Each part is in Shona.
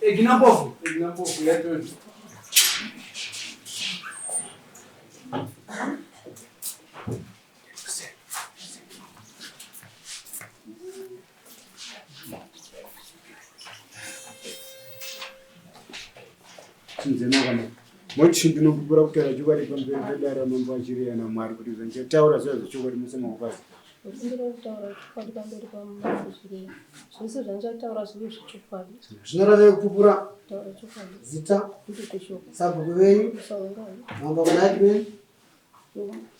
Eginampofu leto. Mochi ndinokubura kutara chikari pamberi pedare mambachiriya naMwari kuti taura zvazo chokoti musema kukazi. Ndiro kutaura chokwadi pamberi pamambachiriya. Zvese zvandichataura zviri zvechokwadi. Zvinoreva kupupura Taura chokwadi. zita Ndikutoshoka. sabhuku venyu Sawengai. mamba kunaki venyu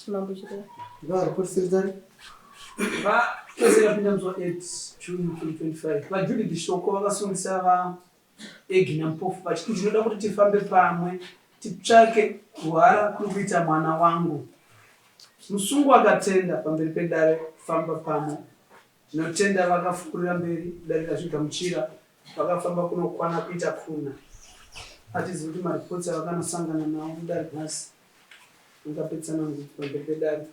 Mambachiriya. varipoti sekretari Pese yapinda mzwa 8 June 2025. Vajudith Shoko vakasungisa va Eginampofu pachiti ndinoda kuti tifambe pamwe titsvake kuhara kuri kuita mwana wangu. Musungu akatenda pamberi pedare kufamba pamwe. Tinotenda vakafurira mberi dare rasvika muchira vakafamba kunokwana kuita kuna. Atizivi kuti maripoti avakanosangana nawo mudare nhasi angapedzana pamberi pedare.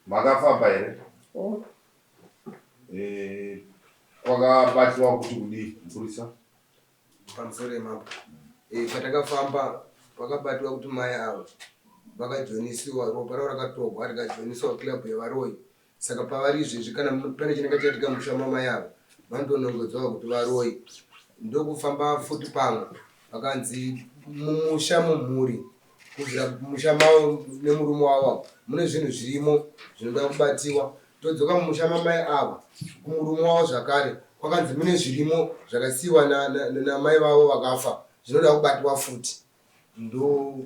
Makafamba here? Kwakabatwa kuti kudi mpurisa? Pamusoro mambo. Patakafamba pakabatwa kuti mai ava vakajonisiwa ropa ravo rakatogwa rikajonisiwa kilabu yevaroi. Saka pavari izvezvi kana pane chinenge chaitika mushama mai ava vandonongodzwa kuti varoi. Ndokufamba futi pamwe vakanzi mumusha mumhuri kubvira mumusha mavo nemurume wavo mune zvinhu zvirimo zvinoda kubatiwa. Todzoka mumusha mamai ava kumurume wavo zvakare kwakanzi mune zvirimo zvakasiyiwa namai vavo vakafa zvinoda kubatiwa futi. Ndo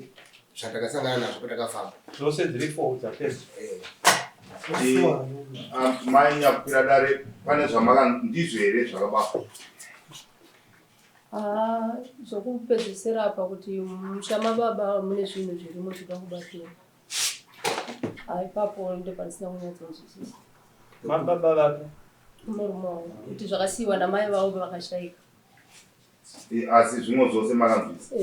zvatakasangana nazvo patakafamba. Zvose dziri fouta pezi. Mai nyakwira dare pane ndizvo here zvakabatwa? Zvokupedzisira apa kuti mushama baba mune zvinhu zvirimo zvinoda kubatiwa. Ipapo ndopanisina kunyatsonzwisisa. Mababa vapi? Murume wavo kuti zvakasiyiwa namai vavo vakashayika. Asi zvimwe zvose makanzwisa?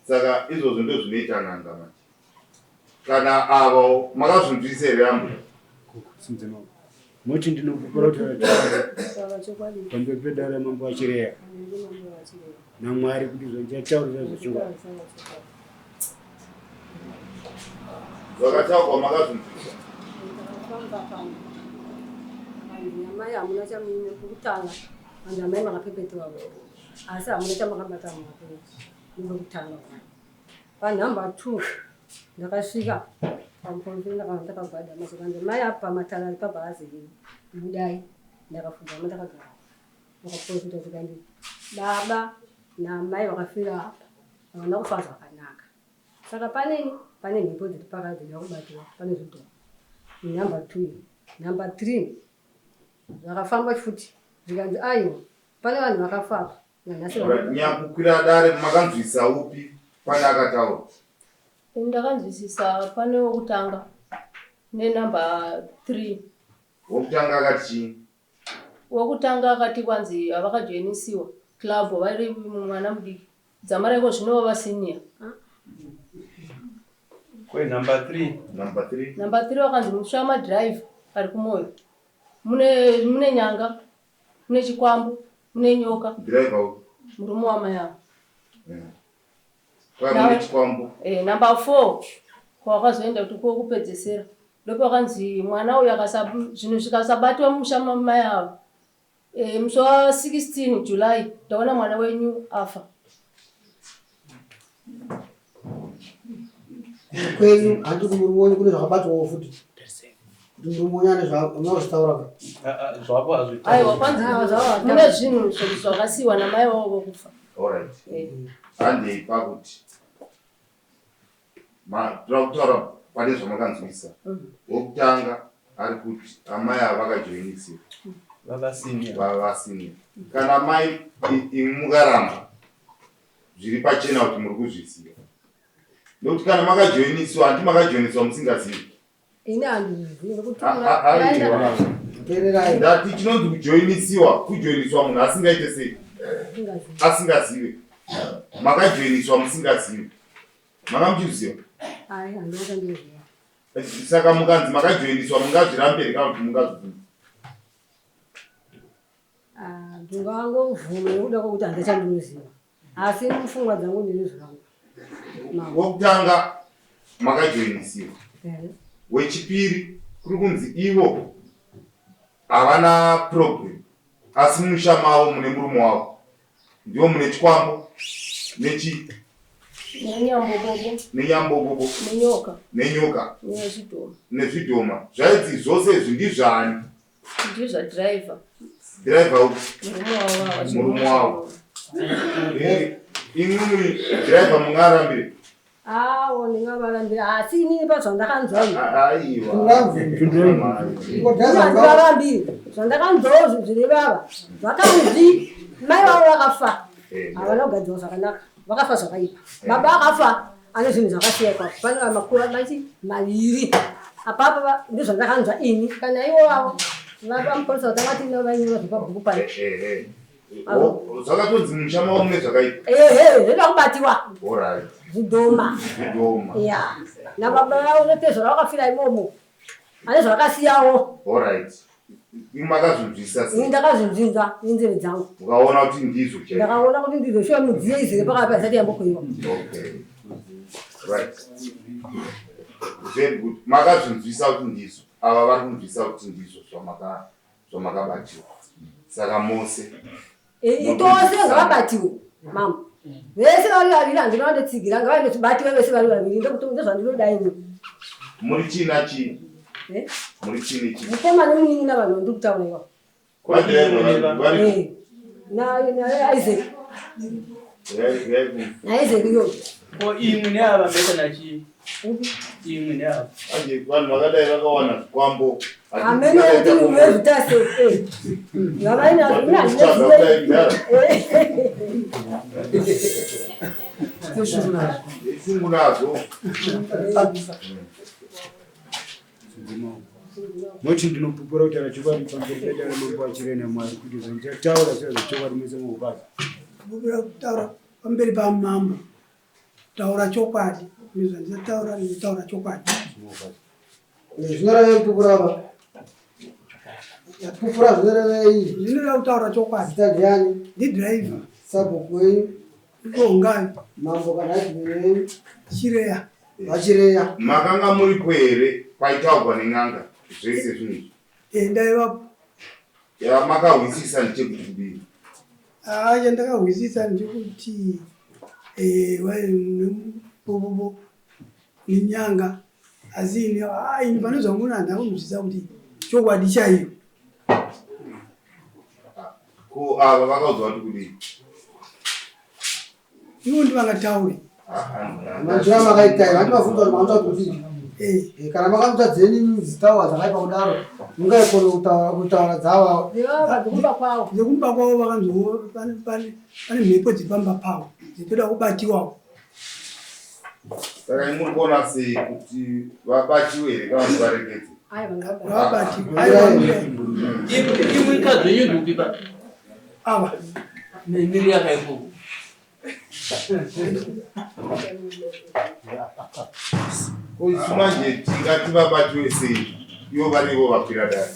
Saka izvozvo ndo zvinoita n'anga manje. Kana avo makazvinzwisa here ambo? Mochi ndinokubura kutara chokwadi pamberi pedare mambachiriya naMwari kuti zvanditaura zvazo chokadi. Zvakataurwa makazvinzwisa? Mai hamuna chamuine kutanga vanhu amai makapepetiwa asi hamuna chamakabata mukutanga. Panhamba 2 ndakasvika pamukonzo ndakagwada mazokanzi mai apa matara ari pabhazi budai ndakafunda mandakagara vakaprofita zvikandi baba namai vakafira apa havana kufa zvakanaka. Saka pane mhepo dziri pakati dzakubatiwa pane zvidhoro. Namba 2 namba 3 zvakafamba futi zvikanzi aiwa pane vanhu vakafa nanhasi. Nyakukwira dare makanzwisa upi pane akataura? Ndakanzwisisa pane wokutanga nenamba 3. Wokutanga akati chii? Wokutanga akati kwanzi havakajoinisiwa club vari mwana mudiki dzamara iko zvino vava senior. Kwe namba 3. Namba 3 wakanzi mushama drive ari kumoyo. Mune nyanga, mune chikwambu, mune nyoka. Driver murume wamai avo. Namba 4 kwakazoenda kuti kwokupedzesera ndopakanzi mwana uyu zvinhu zvikasabatwa mushama mai avo musi wa 16 July ndaona mwana wenyu afa. kwenyu handi kuti murume kune zvakabatwawo futi kuti murume ane zvaunozvitaura zvapo hazvitauri. Aiwa kwanzi mune zvinhu zvakasiyiwa namai vavo vokufa. Handei pakuti tira kutaura pane zvamakanzwisa. Wokutanga ari kuti amai ava vakajoinisiwa vava senior. Kana mai imi mukaramba zviri pachena kuti muri kuzvisiya. Nokuti kana makajoinisiwa handi makajoinisiwa musingazivi. Ine handizvizivi ndati chinonzi kujoinisiwa kujoiniswa munhu asingaite sei asingazive. makajoiniswa musingazivi makamuchiziva Ai, andota ndizvo. saka mukanzi makajoiniswa mungazviramberi kana kuti mungazvibvuma Ndingangovhuma nekuda kwokuti handichandinoziva asi mupfungwa dzangu ndinozviramba. wokutanga makajoinisiwa wechipiri kuri kunzi ivo havana problem asi musha mavo mune murume wavo ndiwo mune chikwambo nenyambobobo nenyoka nezvidhoma zvaidzi zvose izvi ndizvani ndizvadhiraivha murume wavo imwe dhiraivha mungarambire ndingavarambira asi inini pazvandakanzwai zvandakanzwawo zviri vava vakanzi mai vavo vakafa havana kugadzirwa zvakanaka vakafa zvakaipa baba akafa ane zvinhu zvakasiyekwa pane makuru maiti maviri apapa ndizvandakanzwa ini kana ivo vavo vapamuporisa vatangati vainyorwa zvepabhuku pane zvakatonzi musha mavo mune zvakaipa zvoda kubatiwa zvidhoma nababa vavo netezvo ravakafira imomo ane zvakasiyawo makazvinzwisa ndakazvinzvinza nenzeve dzangu ukaona kuti ndizvo ndakaona kuti ndizvo shuwa mudziyo izere pakapa isati yambokoiwa makazvinzwisa kuti ndizvo ava vari kunzwisa kuti ndizvo zvamakabatiwa saka mose itose ngavabatiwe mama vese vari vaviri handinoandotsigira ngavandotibatiwe vese vari vaviri ndezvandinodai muri china chii muri chini chii mukoma nemunini navanhu vandiri kutaura iwa naisaac iyo imwe neava mbeta nachii imwe neava vanhu vakadai vakawana kwambo ameneutivezvitase shungu nazo noti ndinopupura kuti anachokwadi pamberi pedare mambo achirena mwari kuti zvandichataura sezvachokwadi mese mukubazi kupupura kutaura pamberi pamambo taura chokwadi zvanditaura nditaura chokwadi zvinoreva kupupura apa yapupura zvinorevei zvinoreva kutaura chokwadi zitadiani ndidhiraivha sabhuku wenyu ikongai mambo kana achivenyu chireya vachireya makanga muripo here kwaitaurwa nen'anga zvese zvinhu ndaivapo makahwisisa ndechekuti kudii chandakahwisisa ndechekuti nemupopopo nenyanga asi ini pane zvamuna handakunzwisisa kuti chokwadi chaiyo ko ava vakaudzwa kuti kudii ivo ndivangataure mazuva makaitai vandivafudza kuti makanza kuti kana makamutsa dzeni zitaura dzakaipa kudaro mungaikona kutaura dzavo zekumba kwavo vakanzoo pane mhepo dzepamba pavo dzitoda kubatiwawo saka imuri kuona sei kuti vabatiwe here kana kuti varekedze imwe ikadzenyu ndupipa ava nemiri yakaikoko manje tingati vabatiwe sei ivo varivo vapiradari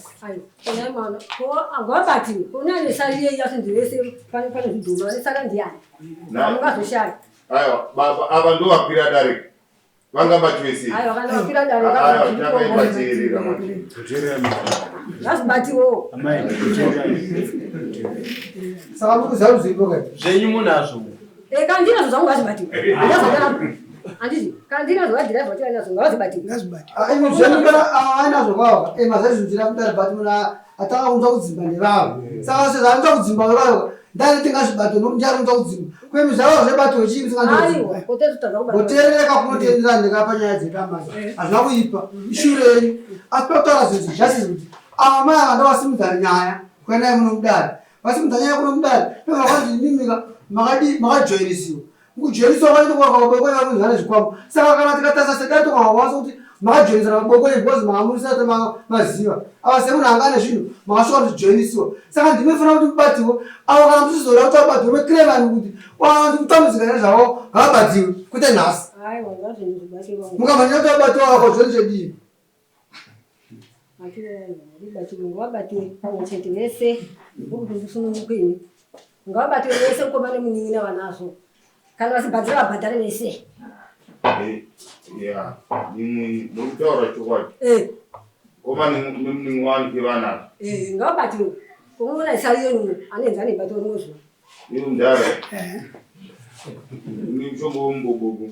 ngavabatiwe kunanesariye yasinzivese pane zvidhuma nesaka ndiani amungazoshaya aiwa ava ndo vapiradari vangabatiwe sei takaibateerera ngazibatiwewo saka mukuziva ruzivo zvenyu munazvo kana ndinazvo zvangu ngazibatiwe handiti kana ndinazvo vadhiraivha vachivanazvo ngavazibatiwe ainazvo kwavo mazazvinzira kudari bati muna atanga kunza kudzimba nevavo saka sezvaanza kudzimba nevavo ndani tingazvibatiwe nokuti ndiari kunza kudzimba kwemi zvavo zvebatiwe chii singaoterereka kunotenderana ndekapanyaya dzekamai hazvina kuipa ishure yenyu asi pakutaura zvinhu zvachasizi kuti ava mai avanda vasimudzana nyaya kuendai muno mudari vasimudza nyaya kuno mudari pevakazvimimika makajoinisiwa mukujoinisiwa vaitokwakwakwakwakwakwakwane zvikwambo saka kana tikatasa sedari tokwakwakwaso kuti makajoinisana mabokoni because maamurisa maziva ava semunhu anga ane zvinhu makasvika kutijoinisiwa saka ndimefana kuti mubatiwe avo kana musizoda kuti vabatiwe vecrevani kuti ndikutambudzika nezvavo ngavabatiwe kwete nhasi mukamhanya kuti vabatiwa vako zvoni chedii ngavabatiwe pamwe chete vese ukuti ndisunungukwini ngavabatiwe vese kukoma nemunin'ina vanazvo kana vasibhatira vabhatare vese ya nimwe nokutaura chokwadi koma nemunin'i wani kevanazvo ngavabatiwe kumuna isariyoni anenza nebatiwe rimwe zuva iyo ndara nimushongo wombogogo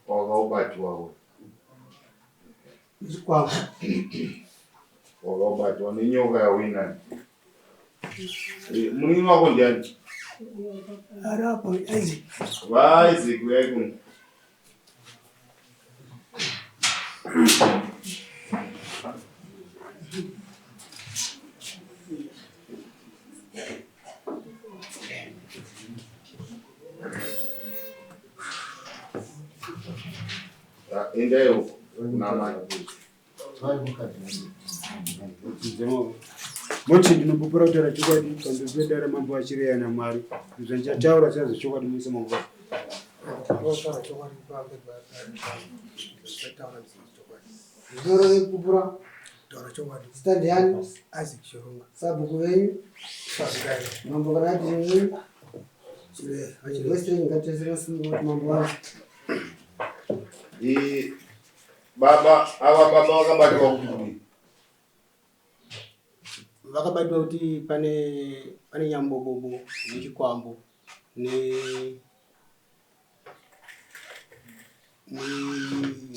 wakaubatiwawo zvikwavo wakaubatiwa nenyoka yawinani munin'i wako ndiani arapo Isaac vaisaac uyaikunga endayo namai moti ndinopupura kutaura chokwadi pamberi pedare mambo achireyana mwari izvo ndichataura sezvo chokwadi muise manguvai zvitoro vekupupura zita ndiani sabhuku venyu mambo kana ati western ngatesirasimuti mambo wavo baba ava baba vakabatiwa kuti vakabatiwa kuti pane nyambobobo nechikwambo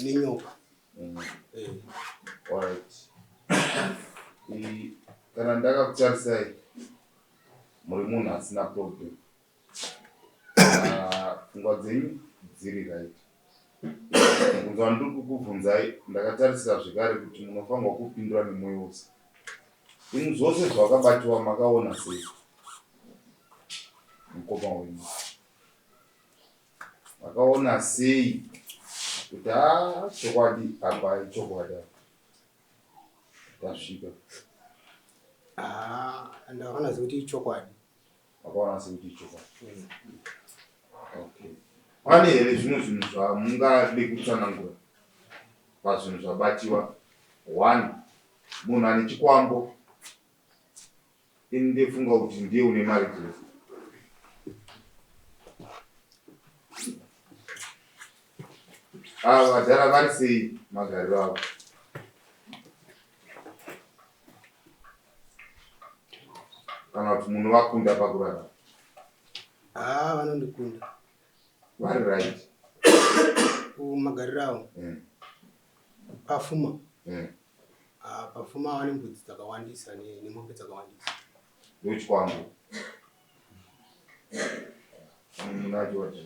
nenyoka. Alright. Kana ndakakutarisai muri munhu asina problem. Pfungwa dzenyu dziri right. Kunzwa ndiri kukubvunzai ndakatarisira zvekare kuti munofanirwa kupindura nemwoyo wose. Zvinhu zvose zvakabatiwa makaona sei mukoma wenyu? Makaona sei kuti chokwadi apa chokwadi tasvika? Ndakaona sekuti chokwadi. Makaona sekuti chokwadi. Okay. Pane here zvimwe zvinhu zvamungade kutsanangura pazvinhu zvabatiwa? 1. Munhu ane chikwambo ndefunga kuti ndiye une mari dzose. Vadhara vari sei magariro avo? Kana kuti munhu vakunda pakurara? Vanondikunda. Vari right? Magariro avo pafuma. Pafuma vane mbudzi dzakawandisa nemombe dzakawandisa. Ndochikwambo. Munaji wacho.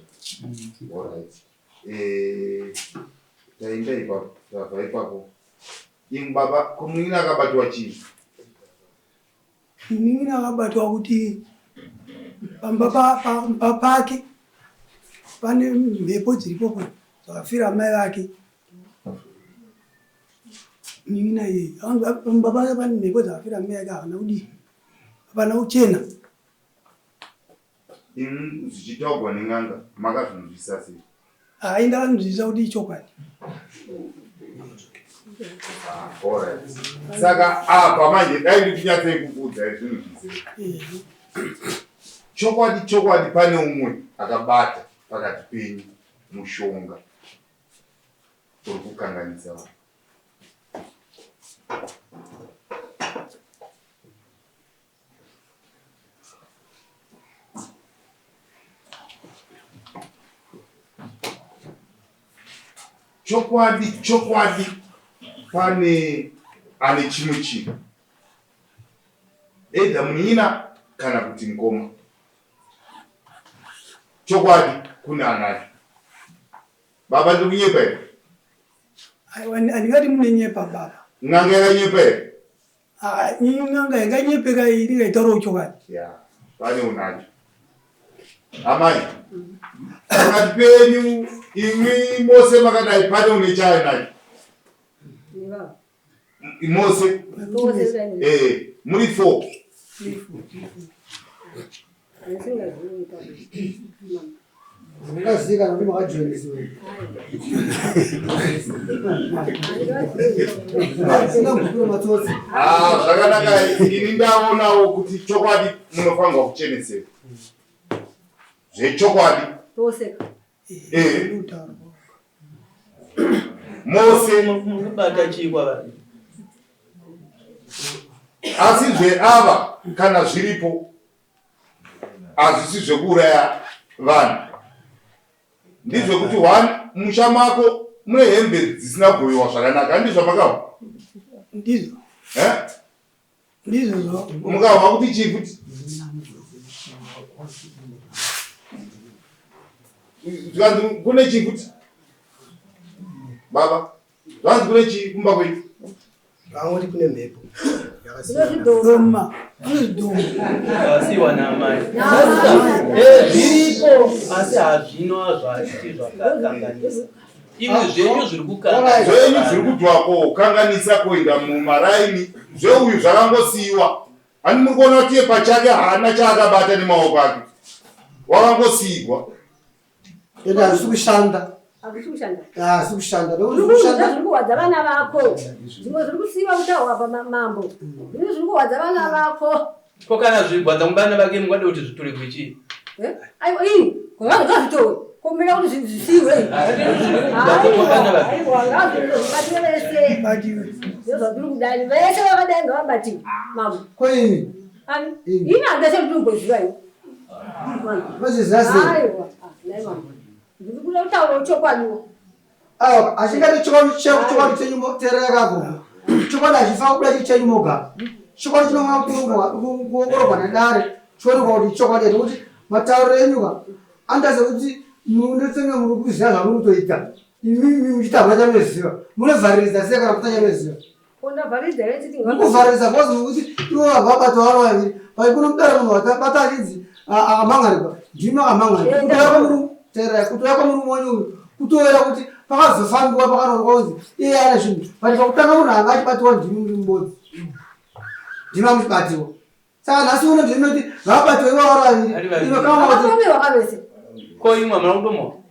Alright. Taenda ipapo, tabva ipapo. Imwe baba, kumunini akabatiwa chii? Munini akabatwa kuti pamba pake pane mhepo dziripo dzakafira mai vake. Munini iye pamba pake pane mhepo dzakafira mai vake, havana kudii, havana kuchena. Imwe zvichitaurwa nen'anga makazvinzwisisa sei? Ndakanzwisisa kuti ichokwadi. Alright. Saka apa manje dai ndichinyatsei kukuudza zvinhu zvizere. Chokwadi pane umwe akabata pakati penyu mushonga uri kukanganisa vanhu. Chokwadi pane ane chimwe chinhu, edha munina kana kuti mukoma. Chokwadi kune anacho. Baba ndiri kunyepa here? Handingati mune nyepa baba. N'anga yakanyepa here? N'anga yakanyepeka ikaitaurawo chokwadi. Pane unacho. Amai, pakati penyu imwi Mose makadai pane une chaye naye Mose muri 4 Zika na mwa joinisiwa. Zvakanaka ini ndaonawo kuti chokwadi munofanirwa kuchenesera. Zvechokwadi. Mose mubata chikwa vanhu. Asi zveava kana zviripo hazvisi zvekuuraya vanhu. Ndizvekuti musha mako mune hembe dzisina kugoyiwa zvakanaka ndizvo makawa. Ndizvo. Ndizvo. Mukawa kuti chii kuti kune chii kuti baba zvanzi kune chii kumba kwenyu vangoti kune mhepo Doma. Asiwa na amai. Zviripo asi hazvino zvachiti zvakakanganisa. Imwe zvenyu zviri kukanganisa. Zvenyu zviri kudwako kanganisa kuenda mumaraini zveuyu zvakangosiyiwa. Ani muri kuona kuti pachake haana chaakabata nemaoko ake. Wakangosiyirwa. Enda hazvisi kushanda. Hazvisi kushanda. Zviri kuwadza vana vako. Zvimwe zviri kusiyiwa kutaurwa pamambo. Zvimwe zviri kuwadza vana vako. Ko kana zvigwadza mubana vake mungade kuti zvitore kuchii? Aiwa ini, kwanga zvitore. Komera kuti zvisiwe. Aiwa ngazvibatiwe vese. Ndizvo zviri kudai. Vese vakadai ngavabatiwe. Mambo. Koini? Ini handashe kuti ungoziva ini. Mazvizazi. Aiwa. Mambo. Ndiri kuda kutaura uchokwadiwo. Aiwa, achingati chokwadi chenyu moterera kako. Chokwadi hachifa kubuda chenyu moga. Chokwadi chinomwa kuongororwa nedare. Choonekwa kuti chokwadi nekuti matauriro enyuka andaze kuti munotsenga muri kuziva zvamuri kutoita. Imi muchitabva chameziva. Munovharirisa sei kana kutachameziva? Kuvharirisa bhozi nokuti ivo vabata vano vaviri. Paikuno mudare munhu watabata achinzi amangarikwa. Ndimi akamangari. Kutoya kwamuri wanyu kutoera kuti pakazofambiwa pakanoonekwa kunzi iye ane zvinhu. But pakutanga munhu anga achibatiwa ndimi muri mubodzi. Ndimi amuchibatiwa. Saka nhasi uno ndinoti vabatiwa ivo vari vaviri. Ino kama kuti wakavese. Ko imwe mara kudomo.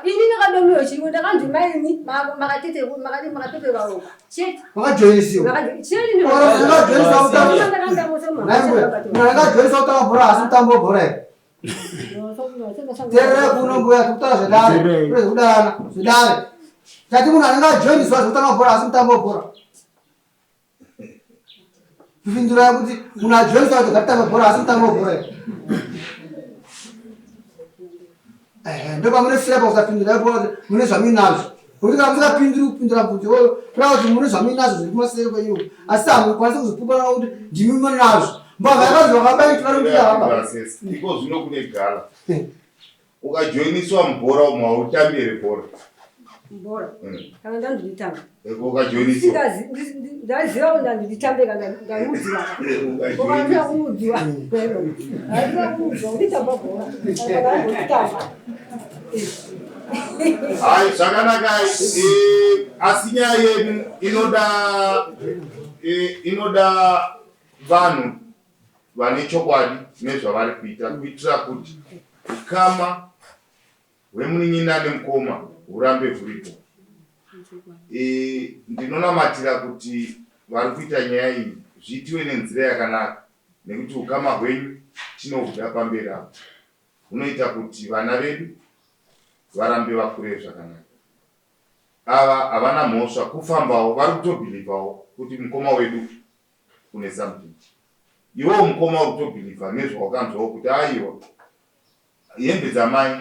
Ini ndakadomiwa chimwe ndakanzi maini makatete makatete vawo. Cheti. Wakajoinisiwa. Cheti ndiko. Wakajoinisiwa utanga bhora asi mutambo bhora. Terera kuno mbuya kutara zvedare. Kudana zvedare. Chati munhu anenge ajoiniswa zvekutanga bhora asi mutambo bhora. Kupindura kuti munhu ajoiniswa kuti gatamba bhora asi mutambo bhora. Ndo pamune sirepa kusapindura bhora mune zvamini nazvo. Kuti kana musingapinduri kupindura bvunzo iyoyo kureva kuti mune zvamini nazvo zviri kumasere kwenyuko. Asi hamukwanisi kuzopupana kuti ndimi mune nazvo. Mbavha yakazi vakabaitwa nokuita hamba. Iko zvino kune gala. Ukajoiniswa mubhora umwe hautambire bhora. Bhora. Kana ndanditamba. Ukajoiniswa. Ndaziva kuti ndanditambe kana ndamudziwa. Ukaanza kumudziwa. Aiwa kumudziwa nditamba bhora. Kana nditamba. Hai zvakanaka asi nyaya yedu inoda vanhu vane chokwadi nezvavari kuita kuitira kuti ukama hwemunin'ina nemukoma hurambe huripo. Ndinonamatira kuti vari kuita nyaya iyi zviitiwe nenzira yakanaka nekuti ukama hwenyu tinohuda pamberi apo. Hunoita kuti vana vedu varambe vakure zvakanaka. Ava havana mhosva kufambawo vari kutobhilivhawo kuti mukoma wedu une something. Iwo mukoma uri kutobhilivha nezvawakanzwawo kuti aiwa hembe dzamai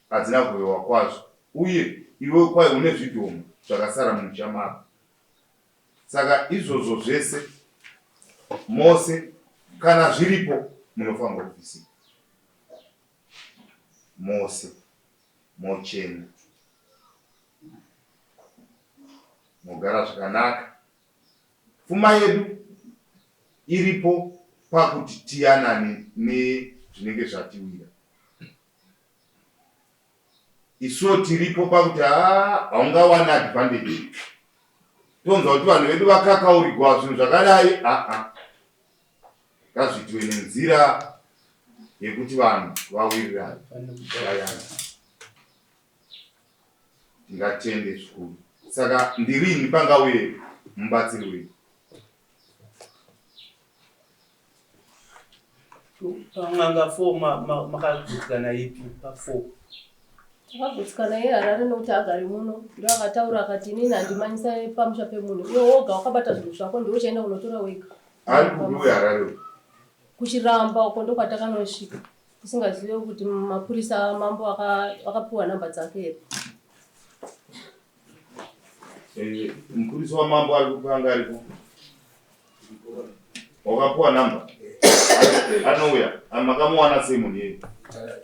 hadzina kuvewa kwazvo uye iwe kwai une zvidhomo zvakasara mumusha mako. Saka izvozvo zvese Mose kana zviripo munofanirwa kubvisika. Mose mochena mogara zvakanaka. Pfuma yedu iripo pakuti tiyanane nezvinenge zvatiwira. isuwo tiripo pakuti haungawana advantage. Tonzwa kuti vanhu vedu vakakaurirwa zvinhu zvakadai. Ngazvitiwe nenzira yekuti vanhu vawirirane. Tingatende zvikuru. Saka ndirini pangauye mubatsiri wedu? Panganga 4 makagutsikana ipi pa4? Takagutsikana yeHarare nokuti agari muno. Ndo akataura akati inini handimanyisa pamusha pemunhu. Iwe woga wakabata zvinhu zvako ndiwe uchaenda kunotora wega. Ari kuti Harare Kuchiramba uko ndo kwatakanosvika. Tisingazivi kuti mapurisa mambo akapiwa namba dzake here. Mupurisa wamambo ari kupanga aripo. Wakapiwa namba? Anouya, makamuwana sei munhu yeye?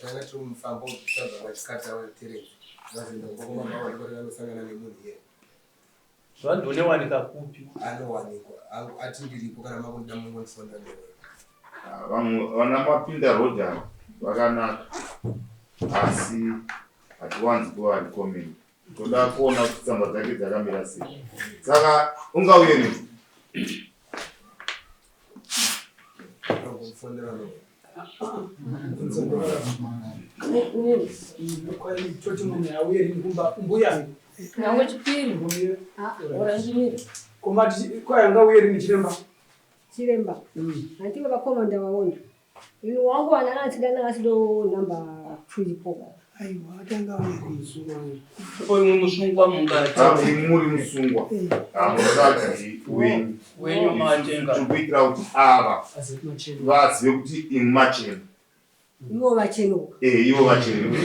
Tanga tiri mufambo tabva vachikata vaterezi. Vazinda ngoma vavari vanosangana nemunhu yeye. Zvandonewanika kupi? Anowanikwa. Ati ndiripo kana makuda mumwe ndifonda newe. Vana mapinda rodha vakanaka. Asi hatiwanzi kuva ari komeni. Toda kuona kuti tsamba dzake dzakamira sei. Saka ungauye nini? Toti munhu auye rini kumba mbuya. Nango chipiri. Oranjimira. Komati kwayanga uye rini chiremba? Chiremba. Antiwe vakomanda vaona. Ino wangu anatidana ngasido namba 2 Aiwa atanga kumsungwa. Foi musungwa mungati. Muri musungwa. Musati wenyu matenga. Kuitira kuti ava vazive kuti imachena. Iwo vacheno. Iwo vacheno.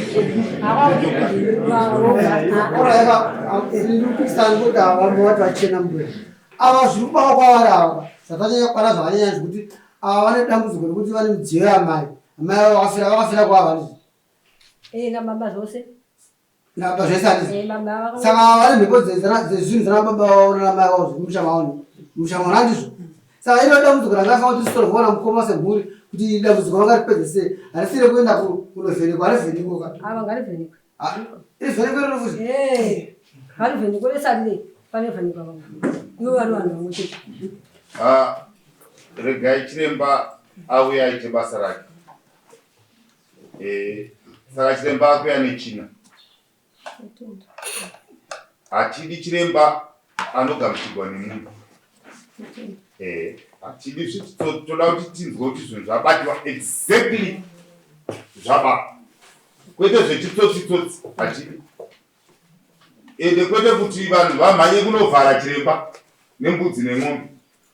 Ndikupikisana vamwe vati vachena mbwe. Ava zviri kubawa kwavari ava. Zvakanyanya kwana zvakanyanya zvekuti ava vane dambudziko rekuti vane midziyo yamai. Amai vakafira kwava ndizvo. Nababa zvose. Nababa zvese handizvo. Saka vane mhepo dzezvinhu dzanababa vavo nanamai vavo zvokumusha mavo. Musha mwana handizvo. Saka iro dambudziko rangafanira kuti risoro kuona mukoma semhuri kuti dambudziko vangaripedze sei. Harisiri kuenda kunovhenekwa, harivhenekwa ka. Ava ngarivhenekwe. Irivhenekwe rino futi. Ngarivhenekwe vesari pane vhenekwa vangu. Ivo vari vanhu vamwe chete. Regai chiremba auye aite basa rake. Saka chiremba akuya nechina. Hatidi chiremba anogamuchirwa nemunhu. Hatidi toda kuti tinzwe kuti zvinhu zvabatwa exactly zvabatwa. Kwete zvechitsotsi hatidi. Ende kwete kuti vanhu vamhanye kunovhara chiremba nembudzi nemombe.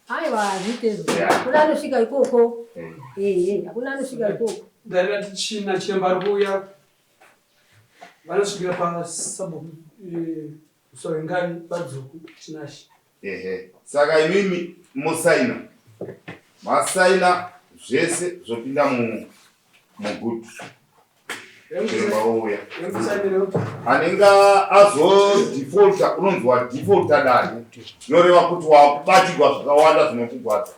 Aiwa zvitezo. Kuna anosvika ikoko. Hakuna anosvika ikoko. Darira tichina chiremba ari kuuya. Vanosvikira pasabu usovengani badzuku chinashi. Saka imimi musaina. Masaina zvese zvopinda mugutu. Chiremba ouya. Anenge azodefaulta, unonzwa defaulta dani. Noreva kuti wakubatirwa zvakawanda zvinokugwadza.